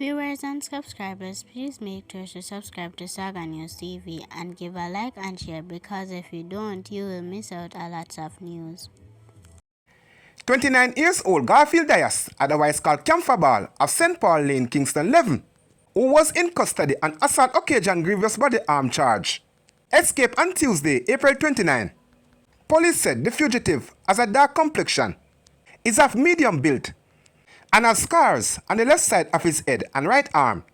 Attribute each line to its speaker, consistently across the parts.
Speaker 1: Viewers and subscribers, please make sure to subscribe to Saga News TV and give a like and share, because if you don't, you will miss out a lot of news.
Speaker 2: 29 years old Garfield Dias, otherwise called Camphor Ball, of St. Paul Lane, Kingston 11, who was in custody on assault occasion grievous body harm charge, escaped on Tuesday, April 29. Police said the fugitive has a dark complexion, is of medium build, and has scars on the left side of his head and right arm.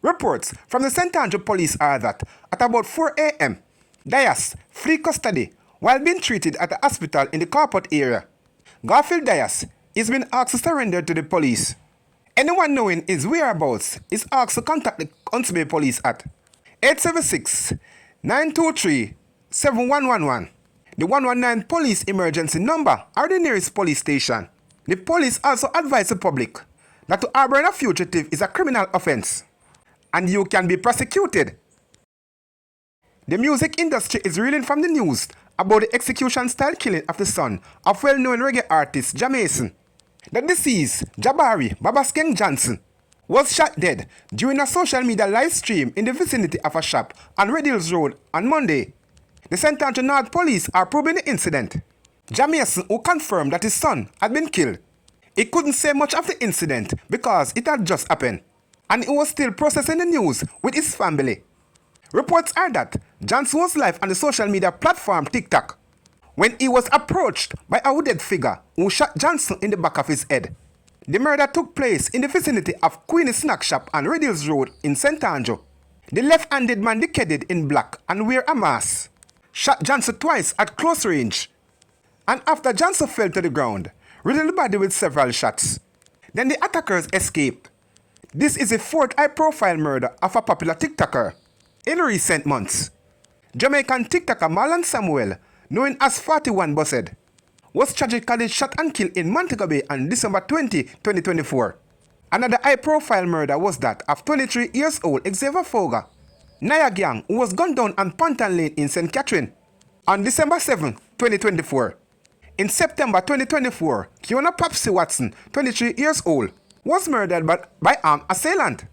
Speaker 2: Reports from the St. Andrew police are that at about 4 a.m., Dias fled custody while being treated at a hospital in the Carport area. Garfield Dias is being asked to surrender to the police. Anyone knowing his whereabouts is asked to contact the Hunts Bay Police at 876-923-7111, the 119 police emergency number, or the nearest police station. The police also advise the public that to harbour a fugitive is a criminal offence, and you can be prosecuted. The music industry is reeling from the news about the execution-style killing of the son of well-known reggae artist Jamaica. The deceased, Jabari Babaskeng Johnson, was shot dead during a social media live stream in the vicinity of a shop on Red Hills Road on Monday. The St. Andrew North police are probing the incident. Jamaica, who confirmed that his son had been killed, he couldn't say much of the incident because it had just happened, and he was still processing the news with his family. Reports are that Johnson was live on the social media platform Tik Tok when he was approached by a hooded figure who shot Johnson in the back of his head. The murder took place in the vicinity of Queenie's Snack Shop on Red Hills Road in St. Andrew. The left-handed man, decayed in black and wear a mask, shot Johnson twice at close range, and after Johnson fell to the ground, riddled the body with several shots. Then the attackers escaped. This is the fourth high-profile murder of a popular TikToker in recent months. Jamaican TikToker Marlon Samuel, known as 41 Bussed, was tragically shot and killed in Montego Bay on December 20, 2024. Another high-profile murder was that of 23 years old Xavier Foga, Naya Gang, who was gunned down on Ponton Lane in St. Catherine on December 7, 2024. In September 2024, Kiona Popsy Watson, 23 years old, was murdered by armed assailant.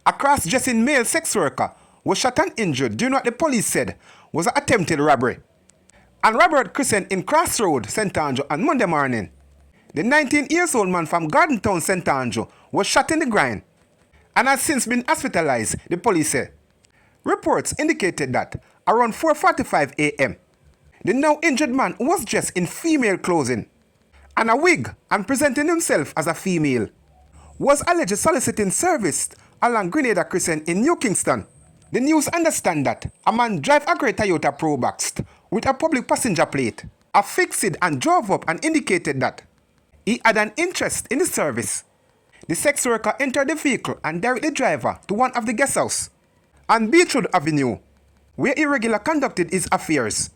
Speaker 2: A cross-dressing male sex worker was shot and injured during what the police said was an attempted robbery. And Robert Crescent in Cross Road, St. Andrew, on Monday morning, the 19-year-old man from Garden Town, St. Andrew, was shot in the groin and has since been hospitalized, the police said. Reports indicated that around 4:45 a.m., the now injured man, who was dressed in female clothing and a wig and presenting himself as a female, was allegedly soliciting service along Grenada Crescent in New Kingston. The news understand that a man drive a grey Toyota Probox with a public passenger plate, affixed and drove up and indicated that he had an interest in the service. The sex worker entered the vehicle and directed the driver to one of the guest houses on Beachwood Avenue, where he regularly conducted his affairs.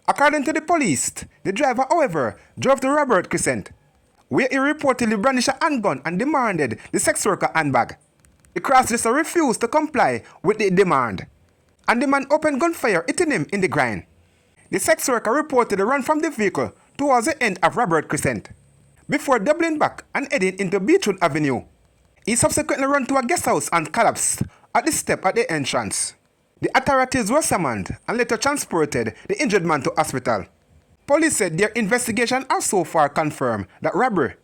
Speaker 2: According to the police, the driver, however, drove to Robert Crescent, where he reportedly brandished a handgun and demanded the sex worker handbag. The crossdresser refused to comply with the demand, and the man opened gunfire, hitting him in the groin. The sex worker reportedly ran from the vehicle towards the end of Robert Crescent, before doubling back and heading into Beachwood Avenue. He subsequently ran to a guest house and collapsed at the step at the entrance. The authorities were summoned and later transported the injured man to hospital. Police said their investigation has so far confirmed that robbery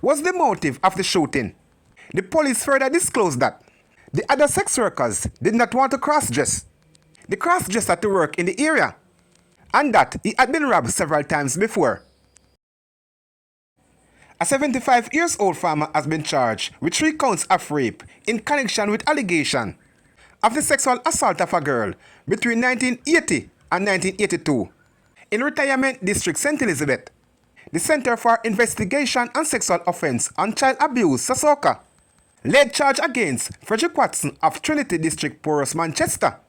Speaker 2: was the motive of the shooting. The police further disclosed that the other sex workers did not want to cross-dress the cross-dresser to work in the area, and that he had been robbed several times before. A 75-year-old farmer has been charged with 3 counts of rape in connection with allegation of the sexual assault of a girl between 1980 and 1982 in Retirement District St. Elizabeth. The Center for Investigation and Sexual Offense and Child Abuse, Sasoka, led charge against Frederick Watson of Trinity District, Porus, Manchester.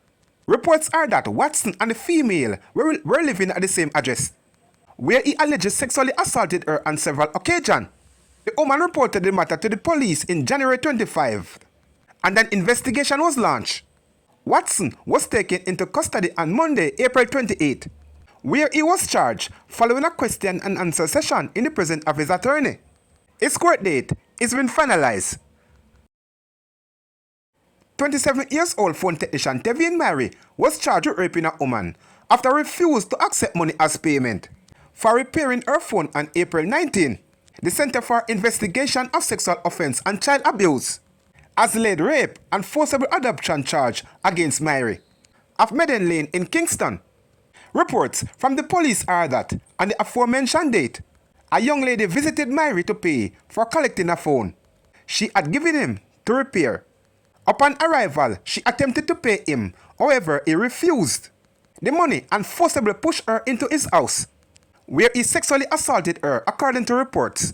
Speaker 2: Reports are that Watson and the female were living at the same address, where he allegedly sexually assaulted her on several occasions. The woman reported the matter to the police in January 25, and an investigation was launched. Watson was taken into custody on Monday, April 28, where he was charged following a question and answer session in the presence of his attorney. His court date has been finalized, 27-year-old phone technician Tevin Mary was charged with raping a woman after refused to accept money as payment for repairing her phone on April 19. The Center for Investigation of Sexual Offense and Child Abuse has laid rape and forcible adoption charge against Mary of Meaden Lane in Kingston. Reports from the police are that on the aforementioned date, a young lady visited Mary to pay for collecting a phone she had given him to repair. Upon arrival, she attempted to pay him, however, he refused the money and forcibly pushed her into his house, where he sexually assaulted her, according to reports.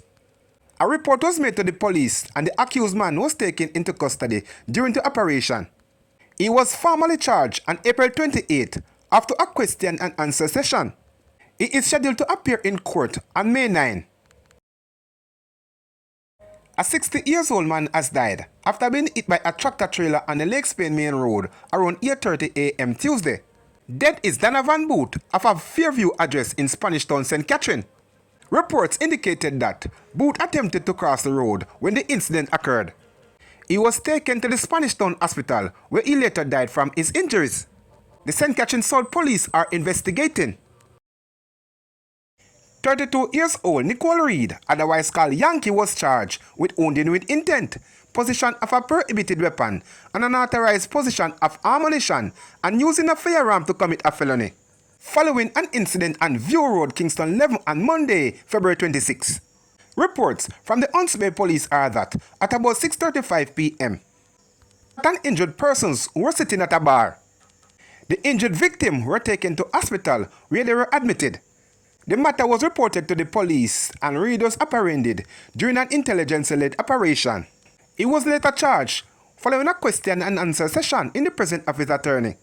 Speaker 2: A report was made to the police and the accused man was taken into custody during the operation. He was formally charged on April 28 after a question and answer session. He is scheduled to appear in court on May 9. A 60-year-old man has died after being hit by a tractor trailer on the Lake Spain Main Road around 8:30 a.m. Tuesday. Dead is Donovan Booth of a Fairview address in Spanish Town, St. Catherine. Reports indicated that Booth attempted to cross the road when the incident occurred. He was taken to the Spanish Town Hospital where he later died from his injuries. The St. Catherine South Police are investigating. 32-year-old Nicole Reed, otherwise called Yankee, was charged with wounding with intent, possession of a prohibited weapon, and unauthorized possession of ammunition, and using a firearm to commit a felony, following an incident on View Road, Kingston 11 on Monday, February 26. Reports from the Hunts Bay Police are that at about 6:35 p.m., 10 injured persons were sitting at a bar. The injured victims were taken to hospital where they were admitted. The matter was reported to the police and Reed was apprehended during an intelligence-led operation. He was later charged following a question and answer session in the presence of his attorney.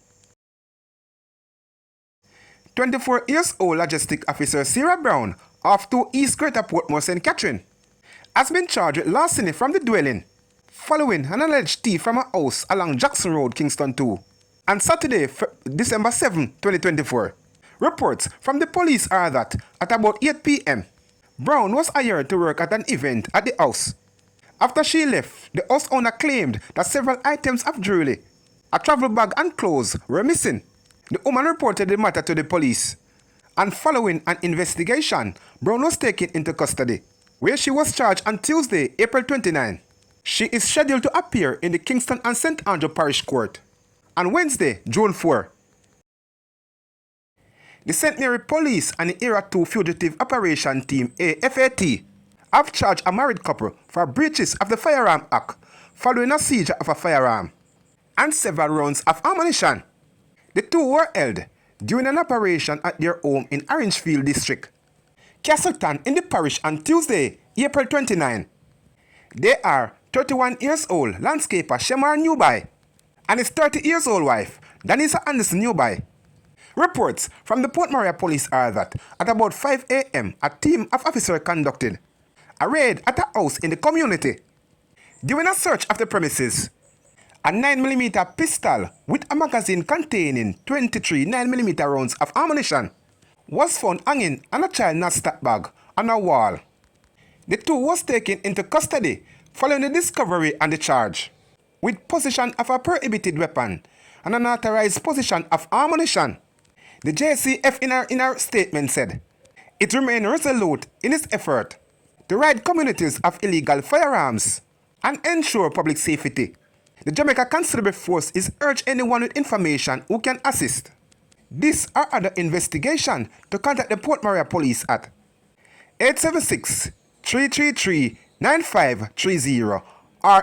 Speaker 2: 24-year-old logistic officer Sarah Brown of 2 East Greater Portmore, St. Catherine, has been charged with larceny from the dwelling following an alleged thief from a house along Jackson Road, Kingston 2, on Saturday, December 7, 2024. Reports from the police are that at about 8 p.m., Brown was hired to work at an event at the house. After she left, the house owner claimed that several items of jewelry, a travel bag and clothes were missing. The woman reported the matter to the police, and following an investigation, Brown was taken into custody, where she was charged on Tuesday, April 29. She is scheduled to appear in the Kingston and St. Andrew Parish Court on Wednesday, June 4. The St. Mary Police and the Era 2 Fugitive Operation Team AFAT have charged a married couple for breaches of the Firearm Act following a seizure of a firearm and several rounds of ammunition. The two were held during an operation at their home in Orangefield District, Castleton in the parish on Tuesday, April 29. They are 31-year-old landscaper Shemar Newby and his 30-year-old wife, Danisa Anderson Newby. Reports from the Port Maria Police are that at about 5 a.m., a team of officers conducted a raid at a house in the community. During a search of the premises, a 9mm pistol with a magazine containing 23 9mm rounds of ammunition was found hanging on a child knapsack bag on a wall. The two was taken into custody following the discovery and the charge with possession of a prohibited weapon and unauthorized possession of ammunition. The JCF in our statement said, it remained resolute in its effort to rid communities of illegal firearms and ensure public safety. The Jamaica Constabulary Force is urged anyone with information who can assist this or other investigation to contact the Port Maria Police at 876-333-9530 or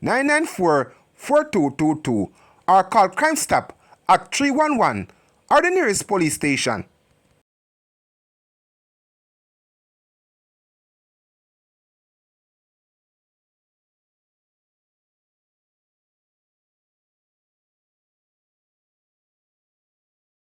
Speaker 2: 876-994-4222 or call Crime Stop at 311 or the nearest police station.